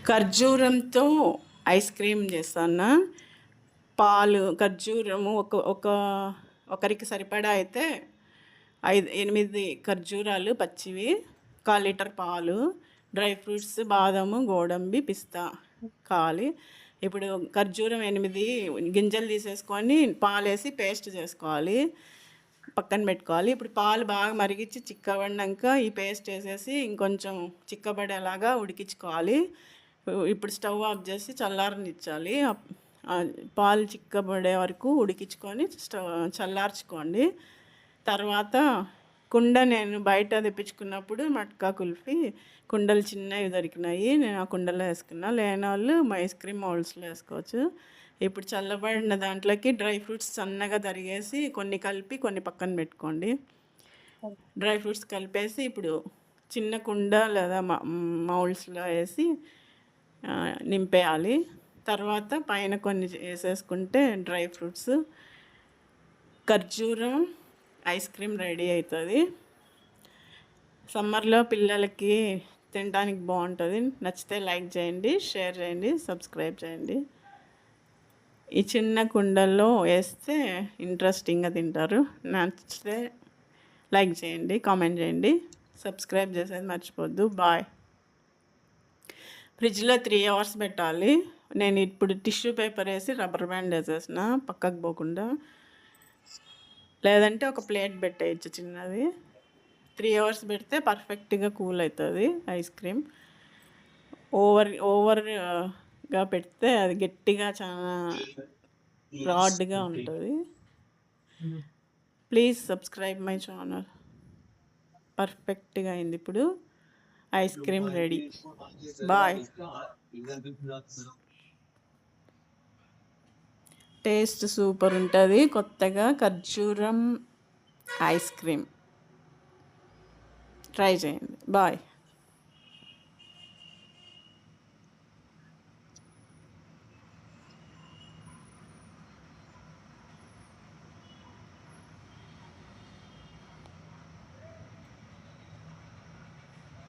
ఖర్జూరంతో ice cream చేస్తాను. పాలు, ఖర్జూరము ఒకరికి సరిపడా అయితే 8 ఖర్జూరాలు పచ్చివి, 1/4 లీటర్ పాలు, డ్రై ఫ్రూట్స్ బాదాము, గోడంబి, పిస్తా కావాలి. ఇప్పుడు ఖర్జూరం 8 గింజలు తీసేసుకొని పాలేసి పేస్ట్ చేసుకోవాలి, పక్కన పెట్టుకోవాలి. ఇప్పుడు పాలు బాగా మరిగించి చిక్కబడినాక ఈ పేస్ట్ వేసేసి ఇంకొంచెం చిక్కబడేలాగా ఉడికించుకోవాలి. ఇప్పుడు స్టవ్ ఆఫ్ చేసి చల్లారనిచ్చాలి. పాలు చిక్కబడే వరకు ఉడికించుకొని చల్లార్చుకోండి. తర్వాత కుండ నేను బయట తెప్పించుకున్నప్పుడు మట్కా కుల్ఫీ కుండలు చిన్నవి దొరికినాయి, నేను ఆ కుండలో వేసుకున్నా. లేని వాళ్ళు ఐస్ క్రీమ్ మౌల్డ్స్లో వేసుకోవచ్చు. ఇప్పుడు చల్లబడిన దాంట్లోకి డ్రై ఫ్రూట్స్ సన్నగా తరిగేసి కొన్ని కలిపి కొన్ని పక్కన పెట్టుకోండి. డ్రై ఫ్రూట్స్ కలిపేసి ఇప్పుడు చిన్న కుండ లేదా మౌల్డ్స్లో వేసి నింపేయాలి. తర్వాత పైన కొన్ని వేసేసుకుంటే డ్రై ఫ్రూట్స్, ఖర్జూరం ఐస్ క్రీమ్ రెడీ అవుతుంది. సమ్మర్లో పిల్లలకి తినడానికి బాగుంటుంది. నచ్చితే లైక్ చేయండి, షేర్ చేయండి, సబ్స్క్రైబ్ చేయండి. ఈ చిన్న కుండల్లో వేస్తే ఇంట్రెస్టింగ్గా తింటారు. నచ్చితే లైక్ చేయండి, కామెంట్ చేయండి, సబ్స్క్రైబ్ చేసేది మర్చిపోద్దు. బాయ్. ఫ్రిడ్జ్లో 3 అవర్స్ పెట్టాలి. నేను ఇప్పుడు టిష్యూ పేపర్ వేసి రబ్బర్ బ్యాండ్ వేసేసిన పక్కకు పోకుండా. లేదంటే ఒక ప్లేట్ పెట్టేయచ్చు చిన్నది. 3 అవర్స్ పెడితే పర్ఫెక్ట్గా కూల్ అవుతుంది ఐస్ క్రీమ్. ఓవర్గా పెడితే అది గట్టిగా చాలా రాడ్గా ఉంటుంది. Please subscribe my channel. పర్ఫెక్ట్గా అయింది. ఇప్పుడు ice cream ready. Bye. Taste super ఉంటుంది. కొత్తగా ఖర్జూరం ఐస్ క్రీమ్ ట్రై చేయండి. బాయ్.